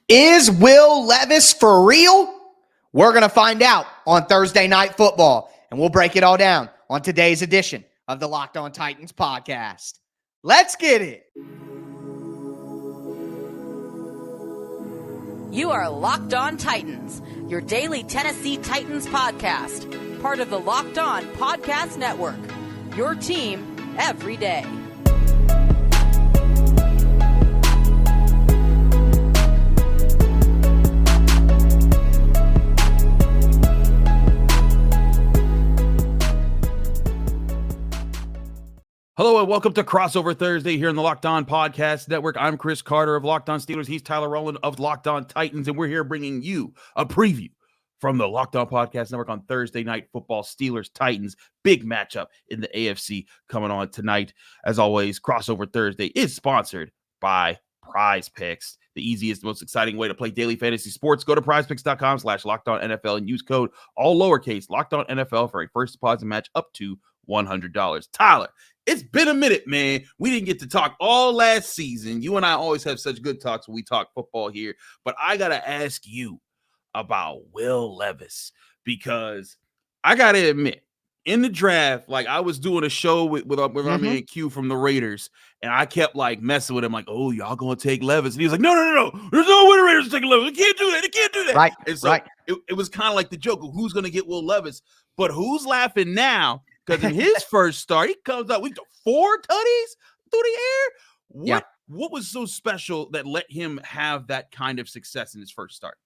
Is Will Levis for real? We're going to find out on Thursday Night Football, and we'll break it all down on today's edition of the Locked On Titans podcast. Let's get it. You are Locked On Titans, your daily Tennessee Titans podcast, part of the Locked On Podcast Network, your team every day. Hello and welcome to Crossover Thursday here in the Locked On Podcast Network. I'm Chris Carter of Locked On Steelers. He's Tyler Rowland of Locked On Titans, and we're here bringing you a preview from the Locked On Podcast Network on Thursday Night Football. Steelers Titans, big matchup in the AFC coming on tonight. As always, Crossover Thursday is sponsored by Prize Picks, the easiest, most exciting way to play daily fantasy sports. Go to prizepicks.com/LockedOnNFL and use code all lowercase LockedOnNFL for a first deposit match up to $100. Tyler, it's been a minute, man. We didn't get to talk all last season. You and I always have such good talks when we talk football here. But I got to ask you about Will Levis, because I got to admit, in the draft, like I was doing a show with our man Q from the Raiders, and I kept like messing with him, like, oh, y'all going to take Levis. And he was like, no. There's no way the Raiders take Levis. They can't do that. Right. And so it was kind of like the joke of who's going to get Will Levis. But who's laughing now? Because in his first start, he comes out, we got 4 tutties through the air. What was so special that let him have that kind of success in his first start?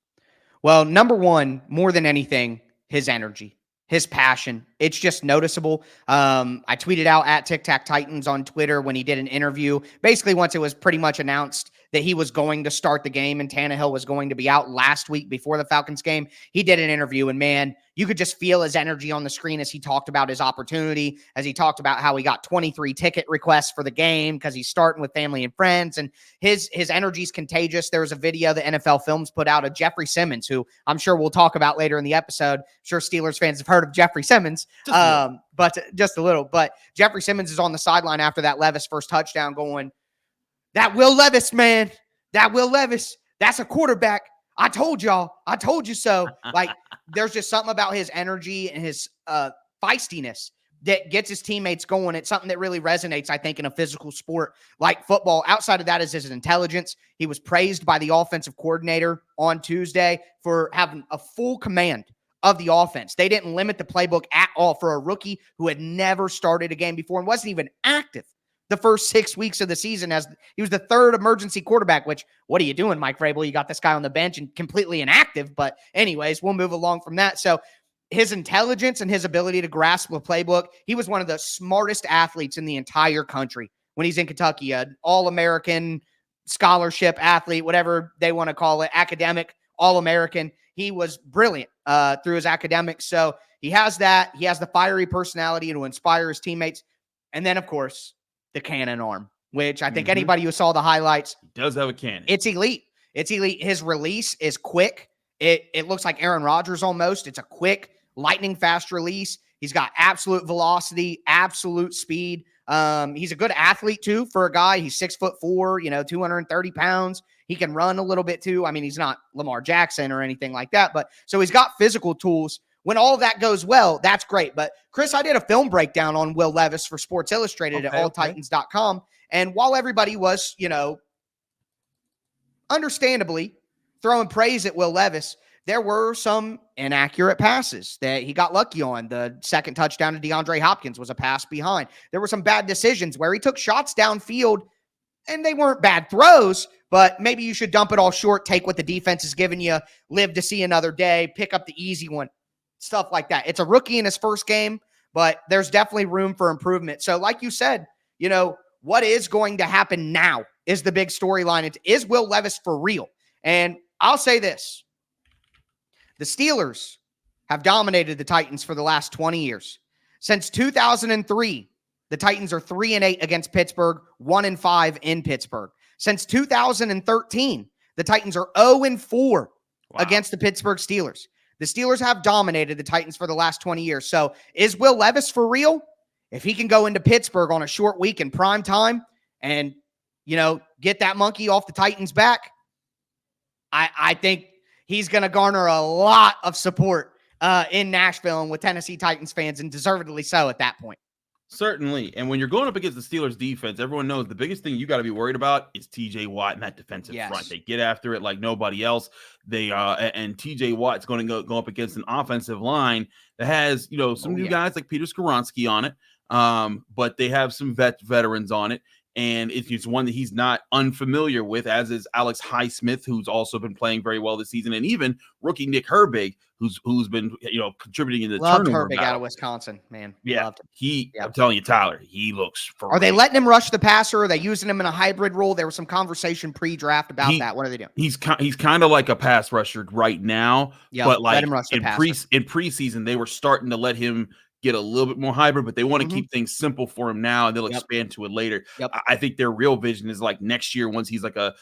Well, number one, more than anything, his energy, his passion. It's just noticeable. I tweeted out at Tic Tac Titans on Twitter when he did an interview. Basically, once it was pretty much announced that he was going to start the game and Tannehill was going to be out last week before the Falcons game, he did an interview, and man, you could just feel his energy on the screen as he talked about his opportunity, as he talked about how he got 23 ticket requests for the game because he's starting with family and friends, and his energy is contagious. There was a video the NFL Films put out of Jeffrey Simmons, who I'm sure we'll talk about later in the episode. I'm sure Steelers fans have heard of Jeffrey Simmons, but just a little. But Jeffrey Simmons is on the sideline after that Levis first touchdown going, that Will Levis, man, that Will Levis, that's a quarterback. I told y'all, I told you so. Like, there's just something about his energy and his feistiness that gets his teammates going. It's something that really resonates, I think, in a physical sport like football. Outside of that is his intelligence. He was praised by the offensive coordinator on Tuesday for having a full command of the offense. They didn't limit the playbook at all for a rookie who had never started a game before and wasn't even active the first 6 weeks of the season, as he was the third emergency quarterback, which, what are you doing, Mike Vrabel? You got this guy on the bench and completely inactive. But anyways, we'll move along from that. So his intelligence and his ability to grasp the playbook, he was one of the smartest athletes in the entire country when he's in Kentucky, an all-American scholarship athlete, whatever they want to call it, academic all-American. He was brilliant through his academics. So he has that. He has the fiery personality to inspire his teammates. And then, of course, the cannon arm, which I think anybody who saw the highlights, he does have a cannon. It's elite. It's elite. His release is quick. It looks like Aaron Rodgers almost. It's a quick, lightning fast release. He's got absolute velocity, absolute speed. He's a good athlete too for a guy. He's 6'4", 230 pounds. He can run a little bit too. I mean, he's not Lamar Jackson or anything like that, but so he's got physical tools. When all that goes well, that's great. But, Chris, I did a film breakdown on Will Levis for Sports Illustrated at alltitans.com. And while everybody was, understandably throwing praise at Will Levis, there were some inaccurate passes that he got lucky on. The second touchdown to DeAndre Hopkins was a pass behind. There were some bad decisions where he took shots downfield, and they weren't bad throws, but maybe you should dump it all short, take what the defense is giving you, live to see another day, pick up the easy one. Stuff like that. It's a rookie in his first game, but there's definitely room for improvement. So like you said, what is going to happen now is the big storyline. Is Will Levis for real? And I'll say this. The Steelers have dominated the Titans for the last 20 years. Since 2003, the Titans are 3-8 against Pittsburgh, 1-5 in Pittsburgh. Since 2013, the Titans are 0-4 against the Pittsburgh Steelers. The Steelers have dominated the Titans for the last 20 years. So is Will Levis for real? If he can go into Pittsburgh on a short week in prime time and, get that monkey off the Titans' back, I think he's going to garner a lot of support in Nashville and with Tennessee Titans fans, and deservedly so at that point. Certainly. And when you're going up against the Steelers defense, everyone knows the biggest thing you got to be worried about is TJ Watt and that defensive front. They get after it like nobody else. And TJ Watt's going to go up against an offensive line that has, some new guys like Peter Skoronski on it. But they have some veterans on it. And it's one that he's not unfamiliar with, as is Alex Highsmith, who's also been playing very well this season, and even rookie Nick Herbig, who's been contributing in the turnover Herbig battle. out of Wisconsin, man. Yeah, Loved him. I'm telling you, Tyler, he looks. Are they letting him rush the passer? Are they using him in a hybrid role? There was some conversation pre-draft about that. What are they doing? He's kind of like a pass rusher right now, but like let him rush the passer. In preseason, they were starting to let him get a little bit more hybrid, but they want to keep things simple for him now, and they'll expand to it later. I think their real vision is like next year, once he's like a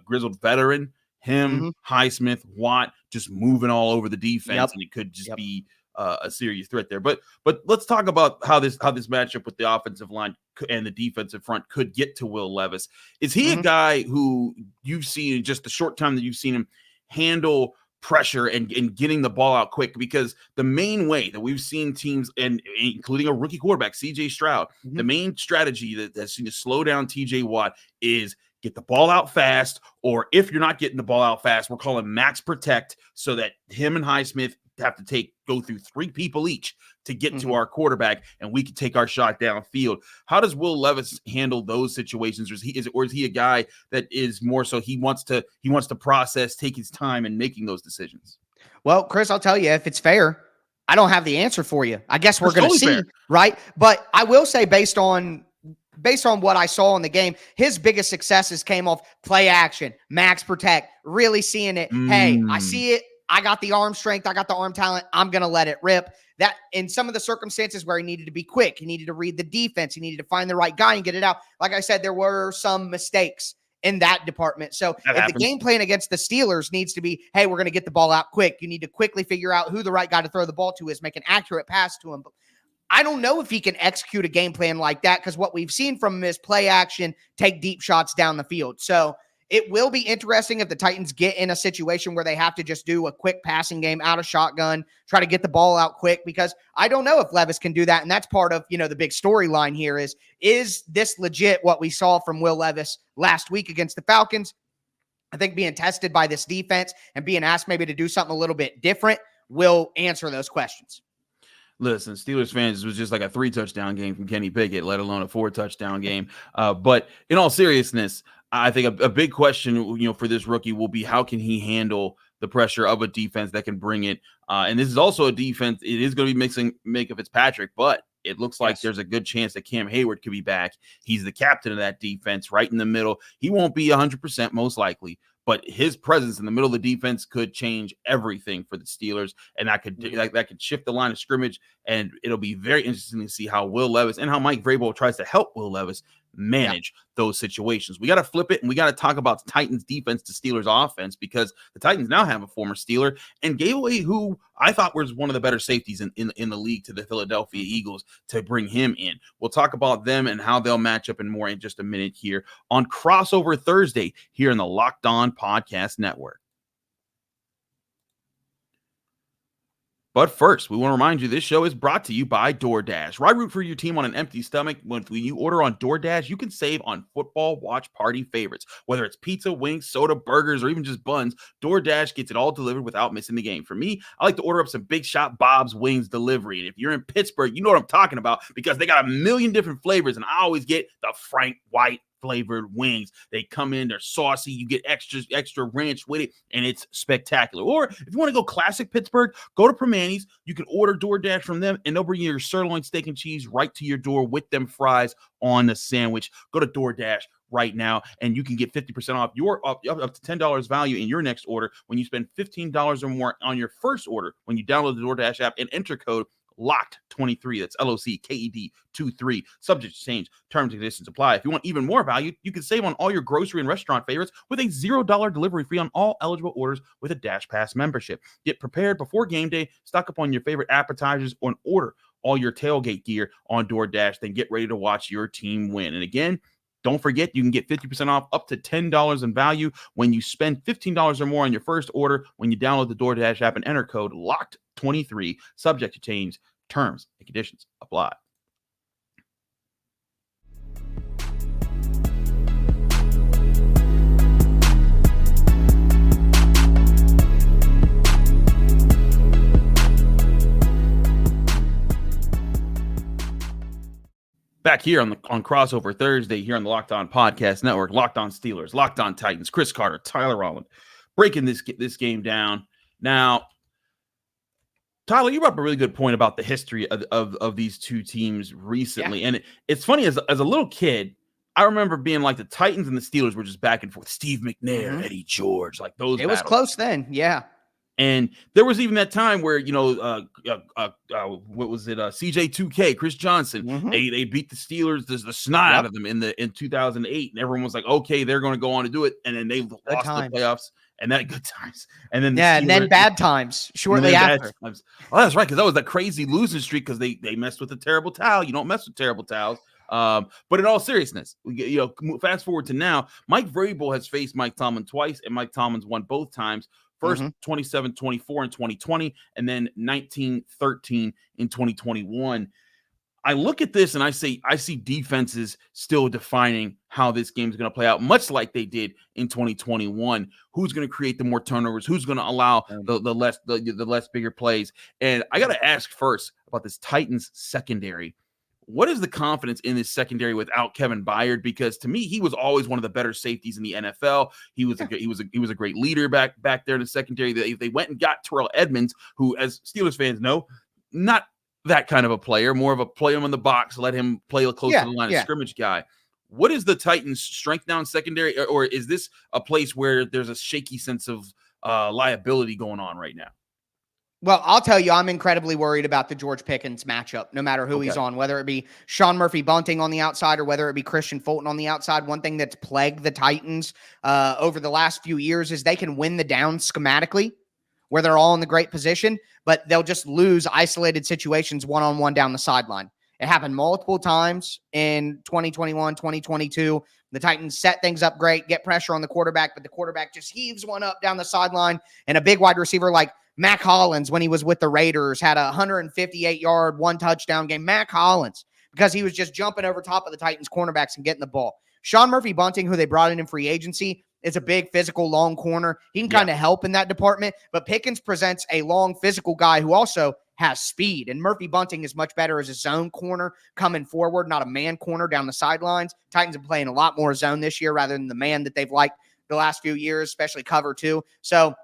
grizzled veteran, him, Highsmith, Watt, just moving all over the defense, and it could just be a serious threat there. But let's talk about how this matchup with the offensive line and the defensive front could get to Will Levis. Is he a guy who you've seen in just the short time that you've seen him handle pressure and getting the ball out quick? Because the main way that we've seen teams, and including a rookie quarterback, CJ Stroud, the main strategy that's seen to slow down TJ Watt is get the ball out fast, or if you're not getting the ball out fast, we're calling max protect, so that him and Highsmith have to go through 3 people each to get to our quarterback, and we can take our shot downfield. How does Will Levis handle those situations? Or is he a guy that is more so he wants to process, take his time in making those decisions? Well, Chris, I'll tell you, if it's fair, I don't have the answer for you. I guess we're going to see, right? But I will say, based on what I saw in the game, his biggest successes came off play action, max protect, really seeing it. Hey, I see it. I got the arm strength. I got the arm talent. I'm going to let it rip. That in some of the circumstances where he needed to be quick, he needed to read the defense, he needed to find the right guy and get it out. Like I said, there were some mistakes in that department. So if the game plan against the Steelers needs to be, hey, we're going to get the ball out quick, you need to quickly figure out who the right guy to throw the ball to is, make an accurate pass to him. But I don't know if he can execute a game plan like that, because what we've seen from him is play action, take deep shots down the field. So it will be interesting if the Titans get in a situation where they have to just do a quick passing game out of shotgun, try to get the ball out quick, because I don't know if Levis can do that. And that's part of, the big storyline here is this legit what we saw from Will Levis last week against the Falcons? I think being tested by this defense and being asked maybe to do something a little bit different will answer those questions. Listen, Steelers fans, it was just like a 3-touchdown game from Kenny Pickett, let alone a 4-touchdown game. But in all seriousness, I think a big question, for this rookie will be, how can he handle the pressure of a defense that can bring it? And this is also a defense. It is going to be mixing Micah Fitzpatrick, but it looks like there's a good chance that Cam Heyward could be back. He's the captain of that defense, right in the middle. He won't be 100% most likely, but his presence in the middle of the defense could change everything for the Steelers, and that could shift the line of scrimmage. And it'll be very interesting to see how Will Levis and how Mike Vrabel tries to help Will Levis manage those situations. We got to flip it, and we got to talk about the Titans defense to Steelers offense, because the Titans now have a former Steeler and gave away who I thought was one of the better safeties in the league to the Philadelphia Eagles to bring him in. We'll talk about them and how they'll match up and more in just a minute here on Crossover Thursday here in the Locked On Podcast Network. But first, we want to remind you this show is brought to you by DoorDash. Why root for your team on an empty stomach? When you order on DoorDash, you can save on football watch party favorites. Whether it's pizza, wings, soda, burgers, or even just buns, DoorDash gets it all delivered without missing the game. For me, I like to order up some Big Shot Bob's Wings delivery. And if you're in Pittsburgh, you know what I'm talking about, because they got a million different flavors, and I always get the Frank White flavored wings. They come in, they're saucy, you get extra ranch with it, and it's spectacular. Or if you want to go classic Pittsburgh, go to Permani's. You can order DoorDash from them, and they'll bring you your sirloin steak and cheese right to your door with them fries on the sandwich. Go to DoorDash right now, and you can get 50% off your up to $10 value in your next order when you spend $15 or more on your first order when you download the DoorDash app and enter code LOCKED23. That's LOCKED23. Subject to change. Terms and conditions apply. If you want even more value, you can save on all your grocery and restaurant favorites with a $0 delivery fee on all eligible orders with a Dash Pass membership. Get prepared before game day. Stock up on your favorite appetizers and order all your tailgate gear on DoorDash. Then get ready to watch your team win. And again, Don't forget, you can get 50% off up to $10 in value when you spend $15 or more on your first order when you download the DoorDash app and enter code LOCKED23, subject to change. Terms and conditions apply. Back here on Crossover Thursday here on the Locked On Podcast Network, Locked On Steelers, Locked On Titans, Chris Carter, Tyler Rowland, breaking this game down. Now, Tyler, you brought up a really good point about the history of these two teams recently. Yeah. And it's funny, as a little kid, I remember being like the Titans and the Steelers were just back and forth. Steve McNair, Eddie George, like those. It was close then, yeah. And there was even that time where, what was it? CJ2K, Chris Johnson, they beat the Steelers, the snot out of them in 2008. And everyone was like, okay, they're going to go on to do it. And then they lost the playoffs. And that good times. And then and then bad times shortly after. Oh, that's right. Because that was that crazy losing streak because they messed with a terrible towel. You don't mess with terrible towels. But in all seriousness, fast forward to now, Mike Vrabel has faced Mike Tomlin twice, and Mike Tomlin's won both times. First 27-24 in 2020, and then 19-13 in 2021. I look at this and I see defenses still defining how this game is going to play out, much like they did in 2021. Who's going to create the more turnovers? Who's going to allow the less bigger plays? And I got to ask first about this Titans secondary. What is the confidence in this secondary without Kevin Byard? Because to me, he was always one of the better safeties in the NFL. He was a great leader back there in the secondary. They went and got Terrell Edmonds, who, as Steelers fans know, not that kind of a player, more of a play him in the box, let him play close to the line of scrimmage guy. What is the Titans' strength down secondary, or is this a place where there's a shaky sense of liability going on right now? Well, I'll tell you, I'm incredibly worried about the George Pickens matchup, no matter who he's on, whether it be Sean Murphy-Bunting on the outside or whether it be Christian Fulton on the outside. One thing that's plagued the Titans over the last few years is they can win the down schematically, where they're all in the great position, but they'll just lose isolated situations one-on-one down the sideline. It happened multiple times in 2021, 2022. The Titans set things up great, get pressure on the quarterback, but the quarterback just heaves one up down the sideline, and a big wide receiver like Mac Hollins, when he was with the Raiders, had a 158-yard, one-touchdown game. Mac Hollins, because he was just jumping over top of the Titans cornerbacks and getting the ball. Sean Murphy-Bunting, who they brought in free agency, is a big physical long corner. He can kind of help in that department, but Pickens presents a long physical guy who also has speed, and Murphy-Bunting is much better as a zone corner coming forward, not a man corner down the sidelines. Titans are playing a lot more zone this year rather than the man that they've liked the last few years, especially cover two. So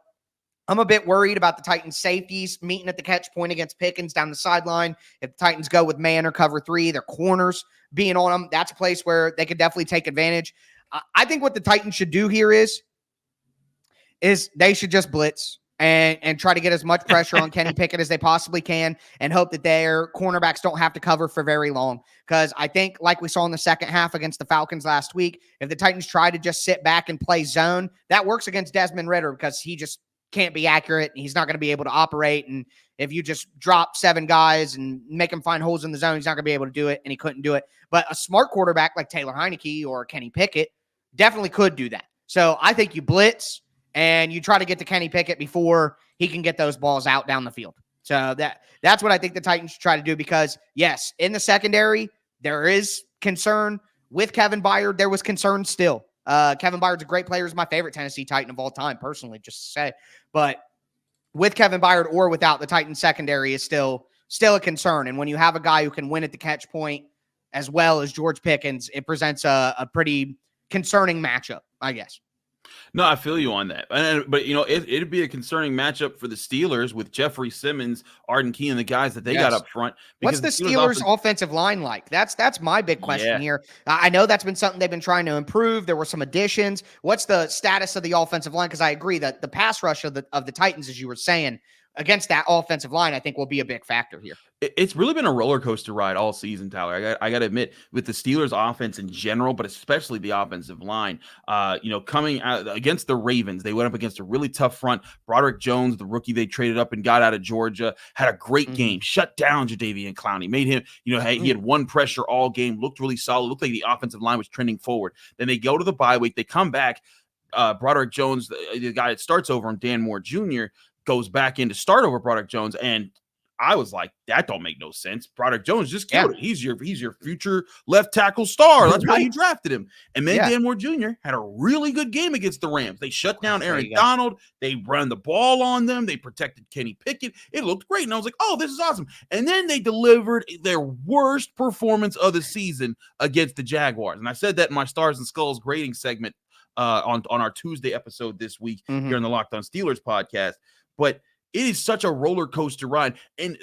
I'm a bit worried about the Titans safeties meeting at the catch point against Pickens down the sideline. If the Titans go with man or cover three, their corners being on them, that's a place where they could definitely take advantage. I think what the Titans should do here is they should just blitz and try to get as much pressure on Kenny Pickett as they possibly can and hope that their cornerbacks don't have to cover for very long. Because I think, like we saw in the second half against the Falcons last week, if the Titans try to just sit back and play zone, that works against Desmond Ridder because he just can't be accurate. He's not going to be able to operate. And if you just drop 7 guys and make him find holes in the zone, he's not going to be able to do it, and he couldn't do it. But a smart quarterback like Taylor Heineke or Kenny Pickett definitely could do that. So I think you blitz and you try to get to Kenny Pickett before he can get those balls out down the field. So that's what I think the Titans should try to do because, yes, in the secondary, there is concern. With Kevin Byard, there was concern still. Kevin Byard's a great player. He's my favorite Tennessee Titan of all time, personally, just to say. But with Kevin Byard or without, the Titans secondary is still a concern. And when you have a guy who can win at the catch point as well as George Pickens, it presents a pretty concerning matchup, I guess. No, I feel you on that. But, it'd be a concerning matchup for the Steelers with Jeffrey Simmons, Arden Key, and the guys that they got up front. What's the Steelers' offensive line like? That's my big question here. I know that's been something they've been trying to improve. There were some additions. What's the status of the offensive line? Because I agree that the pass rush of the Titans, as you were saying, against that offensive line, I think will be a big factor here. It's really been a roller coaster ride all season, Tyler. I got to admit, with the Steelers offense in general, but especially the offensive line, coming out against the Ravens, they went up against a really tough front. Broderick Jones, the rookie they traded up and got out of Georgia, had a great game, shut down Jadeveon Clowney, made him, he had one pressure all game, looked really solid, looked like the offensive line was trending forward. Then they go to the bye week, they come back. Broderick Jones, the guy that starts over him, Dan Moore Jr., goes back in to start over Broderick Jones, and I was like, that don't make no sense. Broderick Jones just killed it. He's your future left tackle star. That's why you drafted him. And then Dan Moore Jr. had a really good game against the Rams. They shut down Aaron Donald. They ran the ball on them. They protected Kenny Pickett. It looked great. And I was like, oh, this is awesome. And then they delivered their worst performance of the season against the Jaguars. And I said that in my Stars and Skulls grading segment on our Tuesday episode this week here on the Locked On Steelers podcast. But it is such a roller coaster ride. And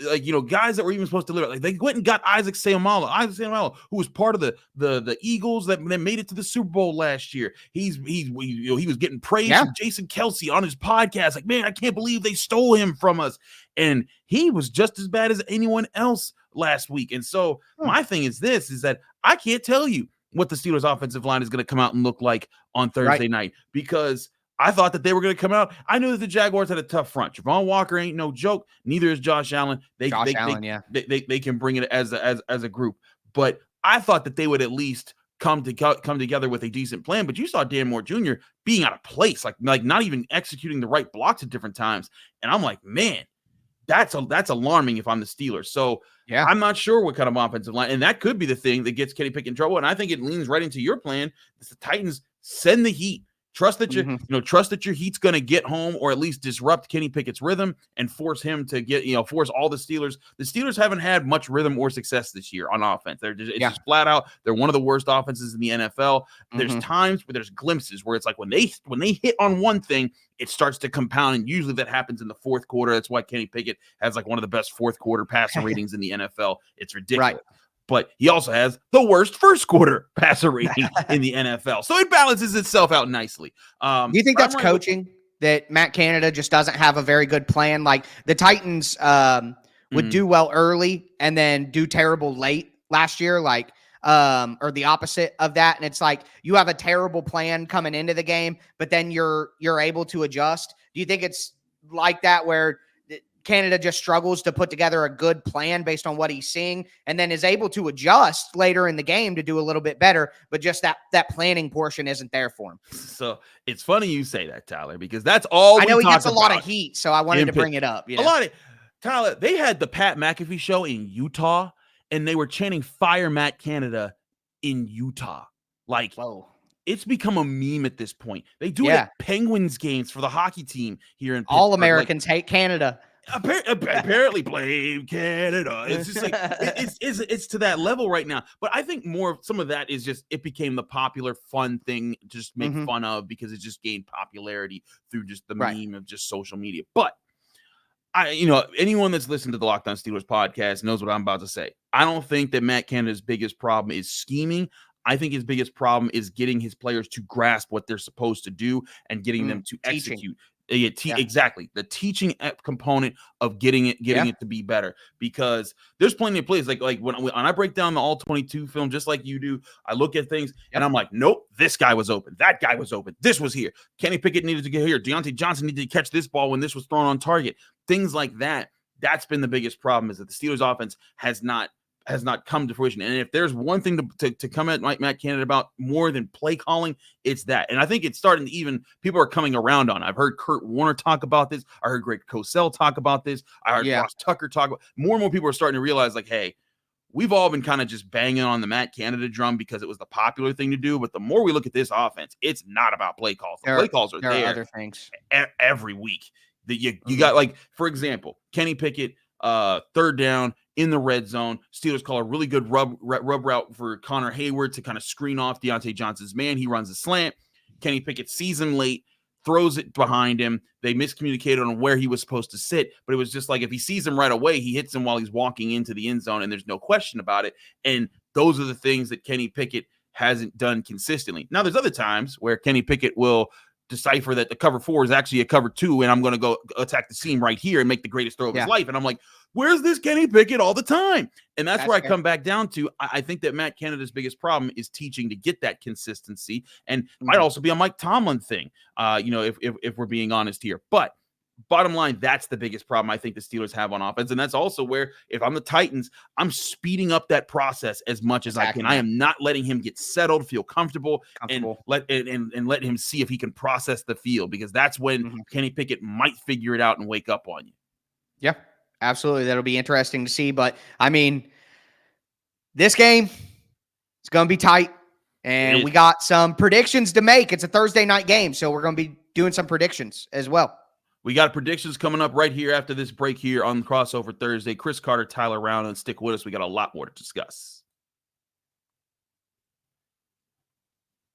guys that were even supposed to live, they went and got Isaac Seumalo, who was part of the Eagles that made it to the Super Bowl last year. He was getting praised from Jason Kelsey on his podcast. Like, man, I can't believe they stole him from us. And he was just as bad as anyone else last week. And so my thing is that I can't tell you what the Steelers offensive line is going to come out and look like on Thursday night, because I thought that they were going to come out. I knew that the Jaguars had a tough front. Javon Walker ain't no joke. Neither is Josh Allen. They can bring it as a group. But I thought that they would at least come together with a decent plan. But you saw Dan Moore Jr. being out of place, like not even executing the right blocks at different times. And I'm like, man, that's alarming if I'm the Steelers. So I'm not sure what kind of offensive line, and that could be the thing that gets Kenny Pickett in trouble. And I think it leans right into your plan. The Titans send the heat. Trust that your heat's going to get home, or at least disrupt Kenny Pickett's rhythm and force him to force all the Steelers. The Steelers haven't had much rhythm or success this year on offense. It's just flat out. They're one of the worst offenses in the NFL. There's times where there's glimpses where it's like when they hit on one thing, it starts to compound, and usually that happens in the fourth quarter. That's why Kenny Pickett has like one of the best fourth quarter passer ratings in the NFL. It's ridiculous. Right. But he also has the worst first quarter passer rating in the NFL. So it balances itself out nicely. Do you think that's coaching, that Matt Canada just doesn't have a very good plan? Like the Titans would do well early and then do terrible late last year, or the opposite of that. And it's like you have a terrible plan coming into the game, but then you're able to adjust. Do you think it's like that where Canada just struggles to put together a good plan based on what he's seeing, and then is able to adjust later in the game to do a little bit better, but just that planning portion isn't there for him? So it's funny you say that, Tyler, because that's all I know he gets a lot of heat, so I wanted to bring it up. A lot of Tyler, they had the Pat McAfee show in Utah, and they were chanting "Fire Matt Canada" in Utah. Like, whoa. It's become a meme at this point. They do it at Penguins games for the hockey team here in Pittsburgh. All Americans hate Canada. Apparently blame Canada. It's just like it's to that level right now. But I think some of that is just it became the popular fun thing to just make fun of, because it just gained popularity through just the meme of just social media. But anyone that's listened to the Locked On Steelers podcast knows what I'm about to say. I don't think that Matt Canada's biggest problem is scheming. I think his biggest problem is getting his players to grasp what they're supposed to do and getting them to execute. Exactly. The teaching component of getting it to be better, because there's plenty of plays like when I break down the all 22 film, just like you do, I look at things and I'm like, nope, this guy was open. That guy was open. This was here. Kenny Pickett needed to get here. Deontay Johnson needed to catch this ball when this was thrown on target. Things like that. That's been the biggest problem, is that the Steelers offense has not come to fruition. And if there's one thing to come at Matt Canada about more than play calling, it's that. And I think it's starting to even people are coming around on it. I've heard Kurt Warner talk about this. I heard Greg Cosell talk about this. I heard Ross Tucker talk about more and more people are starting to realize, like, hey, we've all been kind of just banging on the Matt Canada drum because it was the popular thing to do. But the more we look at this offense, it's not about play calls. The play calls are there other things every week. That you got, like, for example, Kenny Pickett, third down in the red zone. Steelers call a really good rub route for Cam Heyward to kind of screen off Deontay Johnson's man. He runs a slant. Kenny Pickett sees him late, throws it behind him. They miscommunicated on where he was supposed to sit, but it was just like if he sees him right away, he hits him while he's walking into the end zone, and there's no question about it. And those are the things that Kenny Pickett hasn't done consistently. Now, there's other times where Kenny Pickett will decipher that the cover 4 is actually a cover 2, and I'm going to go attack the seam right here and make the greatest throw of his life. And I'm like, where's this Kenny Pickett all the time? And that's where I come back down to. I think that Matt Canada's biggest problem is teaching to get that consistency, and might also be a Mike Tomlin thing, if we're being honest here. But bottom line, that's the biggest problem I think the Steelers have on offense. And that's also where, if I'm the Titans, I'm speeding up that process as much as I can. I am not letting him get settled, feel comfortable. And let him see if he can process the field, because that's when Kenny Pickett might figure it out and wake up on you. Yeah, absolutely. That'll be interesting to see. But I mean, this game, it's going to be tight, and we got some predictions to make. It's a Thursday night game, so we're going to be doing some predictions as well. We got predictions coming up right here after this break here on Crossover Thursday. Chris Carter, Tyler Rowland, stick with us. We got a lot more to discuss.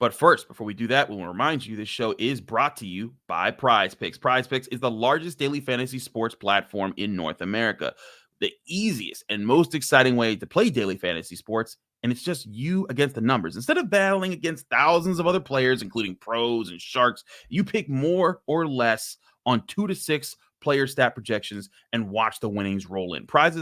But first, before we do that, we want to remind you this show is brought to you by Prize Picks. Prize Picks is the largest daily fantasy sports platform in North America. The easiest and most exciting way to play daily fantasy sports, and it's just you against the numbers. Instead of battling against thousands of other players, including pros and sharks, you pick more or less on 2 to 6 player stat projections and watch the winnings roll in. Prize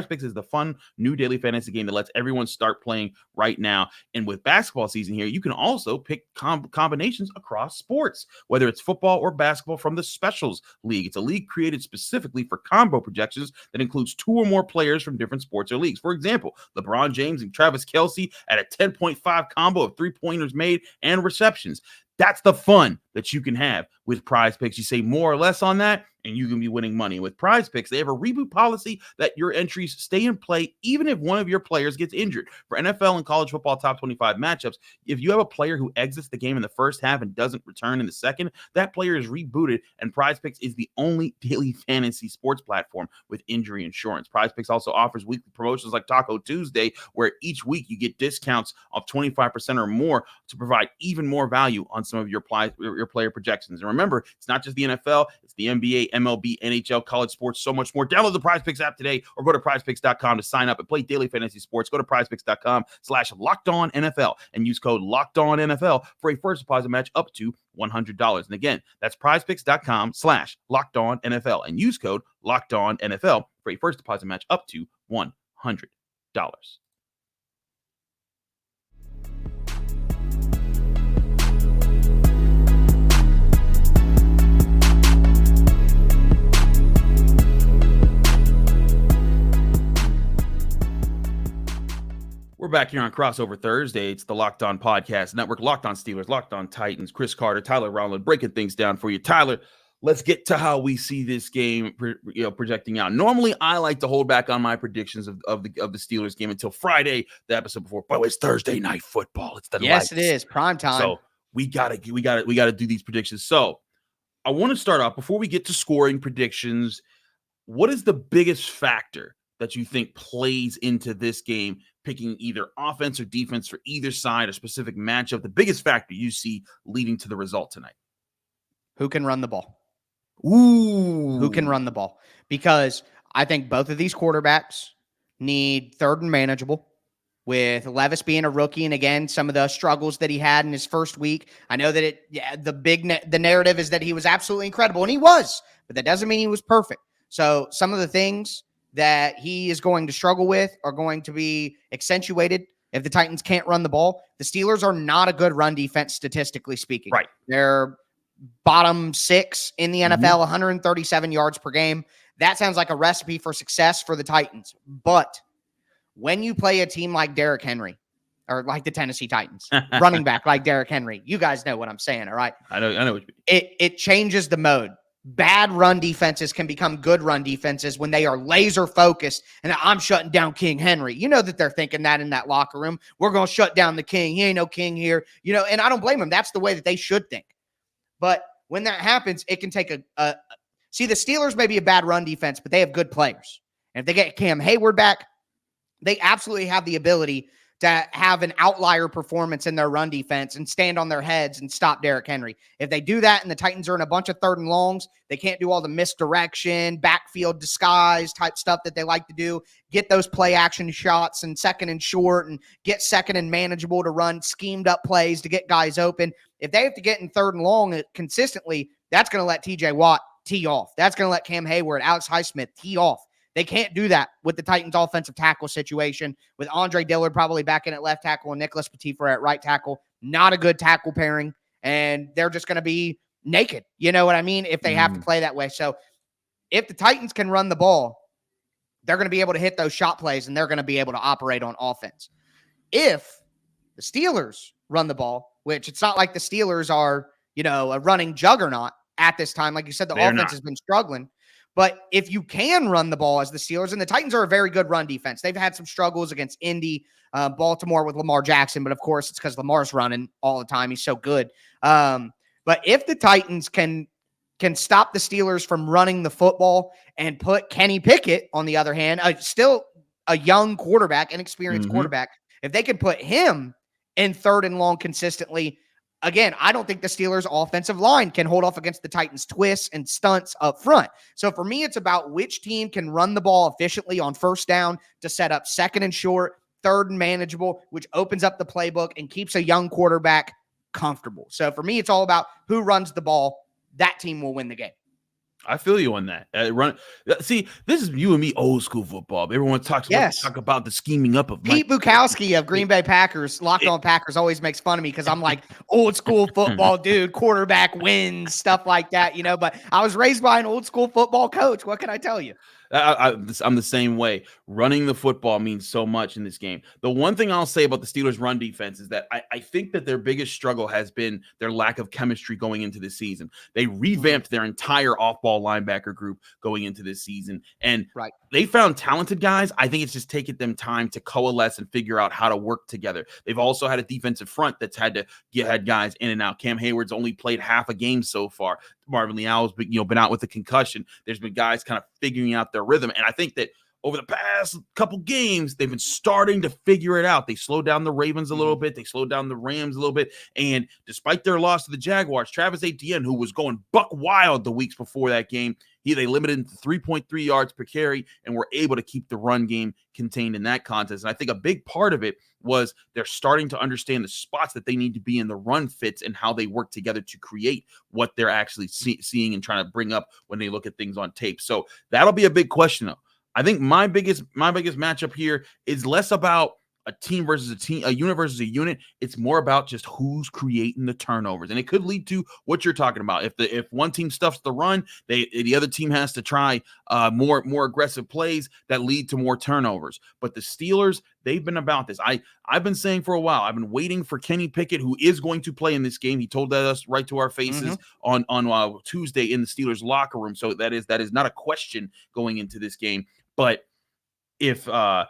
Picks is the fun new daily fantasy game that lets everyone start playing right now. And with basketball season here, you can also pick combinations across sports, whether it's football or basketball, from the Specials League. It's a league created specifically for combo projections that includes 2 or more players from different sports or leagues. For example, LeBron James and Travis Kelce at a 10.5 combo of 3-pointers made and receptions. That's the fun that you can have with Prize Picks. You say more or less on that, and you can be winning money. With Prize Picks, they have a reboot policy that your entries stay in play even if one of your players gets injured. For NFL and college football top 25 matchups, if you have a player who exits the game in the first half and doesn't return in the second, that player is rebooted, and Prize Picks is the only daily fantasy sports platform with injury insurance. Prize Picks also offers weekly promotions like Taco Tuesday, where each week you get discounts of 25% or more to provide even more value on some of your player projections. And remember, it's not just the NFL, it's the NBA, MLB, NHL, college sports, so much more. Download the Prize Picks app today or go to prizepicks.com to sign up and play daily fantasy sports. Go to prizepicks.com/LockedOnNFL and use code LockedOnNFL for a first deposit match up to $100. And again, that's prizepicks.com/LockedOnNFL and use code LockedOnNFL for a first deposit match up to $100. We're back here on Crossover Thursday. It's the Locked On Podcast Network. Locked On Steelers, Locked On Titans, Chris Carter, Tyler Rowland, breaking things down for you. Tyler, let's get to how we see this game projecting out. Normally, I like to hold back on my predictions of the Steelers game until Friday, the episode before. But it's Thursday night football. It's the lights. It is prime time. So we gotta do these predictions. So I want to start off before we get to scoring predictions. What is the biggest factor that you think plays into this game, picking either offense or defense for either side, a specific matchup, the biggest factor you see leading to the result tonight? Who can run the ball? Ooh. Who can run the ball? Because I think both of these quarterbacks need third and manageable, with Levis being a rookie. And again, some of the struggles that he had in his first week. I know that the narrative is that he was absolutely incredible, and he was, but that doesn't mean he was perfect. So some of the things that he is going to struggle with are going to be accentuated if the Titans can't run the ball. The Steelers are not a good run defense, statistically speaking. Right. They're bottom 6 in the NFL, 137 yards per game. That sounds like a recipe for success for the Titans. But when you play a team like Derrick Henry, or like the Tennessee Titans, running back like Derrick Henry, you guys know what I'm saying, all right? I know what you mean. It changes the mode. Bad run defenses can become good run defenses when they are laser focused. And I'm shutting down King Henry. You know that they're thinking that in that locker room. We're going to shut down the king. He ain't no king here. You know, and I don't blame them. That's the way that they should think. But when that happens, it can take see, the Steelers may be a bad run defense, but they have good players. And if they get Cam Heyward back, they absolutely have the ability to have an outlier performance in their run defense and stand on their heads and stop Derrick Henry. If they do that and the Titans are in a bunch of third and longs, they can't do all the misdirection, backfield disguise type stuff that they like to do, get those play action shots and second and short and get second and manageable to run schemed up plays to get guys open. if they have to get in 3rd and long consistently, that's going to let TJ Watt tee off. That's going to let Cam Heyward, Alex Highsmith tee off. They can't do that with the Titans offensive tackle situation, with Andre Dillard probably back in at left tackle and Nicholas Petitfrere at right tackle. Not a good tackle pairing, and they're just going to be naked. You know what I mean? If they have to play that way. So if the Titans can run the ball, they're going to be able to hit those shot plays, and they're going to be able to operate on offense. If the Steelers run the ball, which it's not like the Steelers are, a running juggernaut at this time. Like you said, the offense has been struggling. But if you can run the ball as the Steelers, and the Titans are a very good run defense. They've had some struggles against Indy, Baltimore with Lamar Jackson, but of course it's because Lamar's running all the time. He's so good. But if the Titans can stop the Steelers from running the football and put Kenny Pickett, on the other hand, still a young quarterback, inexperienced quarterback, if they can put him in 3rd and long consistently, again, I don't think the Steelers' offensive line can hold off against the Titans' twists and stunts up front. So for me, it's about which team can run the ball efficiently on 1st down to set up 2nd and short, 3rd and manageable, which opens up the playbook and keeps a young quarterback comfortable. So for me, it's all about who runs the ball. That team will win the game. I feel you on that. See, this is you and me, old school football. Everyone talk about the scheming up of Pete Bukowski of Green Bay Packers, Locked On Packers, always makes fun of me because I'm like old school football dude, quarterback wins, stuff like that, But I was raised by an old school football coach. What can I tell you? I'm the same way. Running the football means so much in this game. The one thing I'll say about the Steelers' run defense is that I think that their biggest struggle has been their lack of chemistry going into this season. They revamped their entire off-ball linebacker group going into this season, and they found talented guys. I think it's just taken them time to coalesce and figure out how to work together. They've also had a defensive front that's had guys in and out. Cam Heyward's only played half a game so far. Marvin Leal's been out with a concussion. There's been guys kind of figuring out their rhythm, and I think that over the past couple games, they've been starting to figure it out. They slowed down the Ravens a little bit. They slowed down the Rams a little bit. And despite their loss to the Jaguars, Travis Etienne, who was going buck wild the weeks before that game, they limited to 3.3 yards per carry and were able to keep the run game contained in that contest. And I think a big part of it was they're starting to understand the spots that they need to be in the run fits and how they work together to create what they're actually seeing and trying to bring up when they look at things on tape. So that'll be a big question, though. I think my biggest matchup here is less about a team versus a team, a unit versus a unit. It's more about just who's creating the turnovers, and it could lead to what you're talking about. If one team stuffs the run, the other team has to try more aggressive plays that lead to more turnovers. But the Steelers, they've been about this. I've been saying for a while. I've been waiting for Kenny Pickett, who is going to play in this game. He told us right to our faces on Tuesday in the Steelers locker room. So that is not a question going into this game. But if I've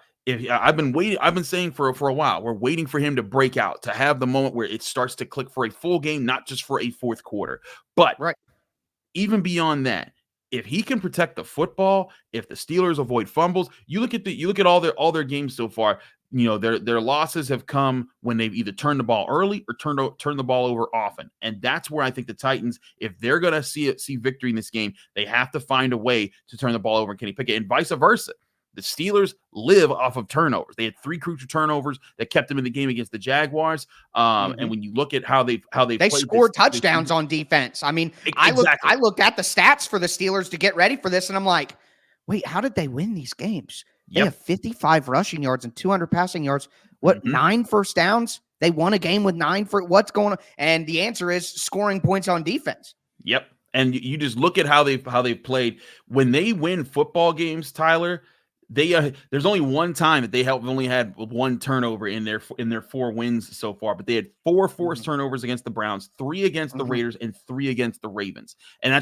been saying for a while, we're waiting for him to break out, to have the moment where it starts to click for a full game, not just for a fourth quarter. But even beyond that, if he can protect the football, if the Steelers avoid fumbles, you look at all their games so far. Their losses have come when they've either turned the ball early or turned the ball over often. And that's where I think the Titans, if they're going to see victory in this game, they have to find a way to turn the ball over and Kenny Pickett, and vice versa. The Steelers live off of turnovers. They had 3 crucial turnovers that kept them in the game against the Jaguars. And when you look at how they scored touchdowns on defense. I mean, exactly. I looked at the stats for the Steelers to get ready for this, and I'm like, wait, how did they win these games? They have 55 rushing yards and 200 passing yards. What, 9 first downs? They won a game with 9 for what's going on? And the answer is scoring points on defense. Yep. And you just look at how they've played. When they win football games, Tyler, there's only one time that they have only had 1 turnover in their 4 wins so far, but they had 4 forced turnovers against the Browns, 3 against the Raiders, and 3 against the Ravens. And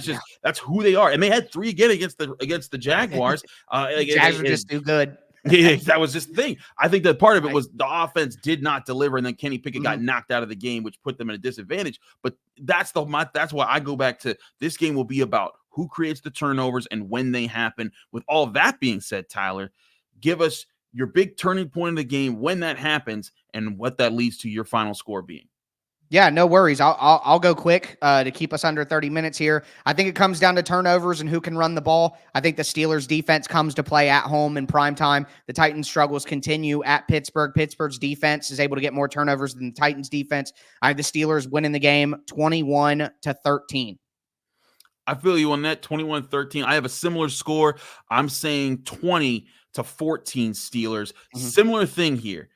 that's who they are. And they had 3 again against the Jaguars. Jags are just too good. Yeah, that was just the thing. I think that part of it was the offense did not deliver, and then Kenny Pickett got knocked out of the game, which put them at a disadvantage. But that's why I go back to this game will be about who creates the turnovers and when they happen. With all that being said, Tyler, give us your big turning point in the game when that happens and what that leads to your final score being. Yeah, no worries. I'll go quick to keep us under 30 minutes here. I think it comes down to turnovers and who can run the ball. I think the Steelers defense comes to play at home in prime time. The Titans struggles continue at Pittsburgh. Pittsburgh's defense is able to get more turnovers than the Titans defense. I have the Steelers winning the game 21-13. I feel you on that, 21-13. I have a similar score. I'm saying 20-14 Steelers. Similar thing here.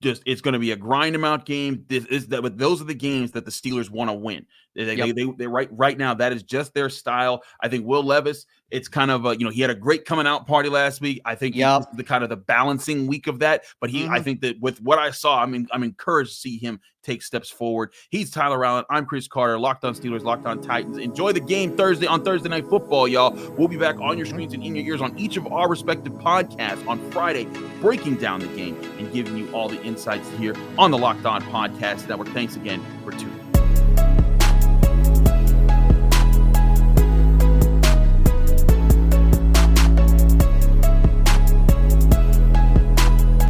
Just it's going to be a grind amount game. But those are the games that the Steelers want to win. They right now, that is just their style. I think Will Levis, it's kind of he had a great coming out party last week. I think the kind of the balancing week of that. But I think that with what I saw, I'm encouraged to see him take steps forward. He's Tyler Rowland. I'm Chris Carter. Locked On Steelers, Locked On Titans. Enjoy the game Thursday Night Football, y'all. We'll be back on your screens and in your ears on each of our respective podcasts on Friday, breaking down the game and giving you all the insights here on the Locked On Podcast Network. Thanks again for tuning in.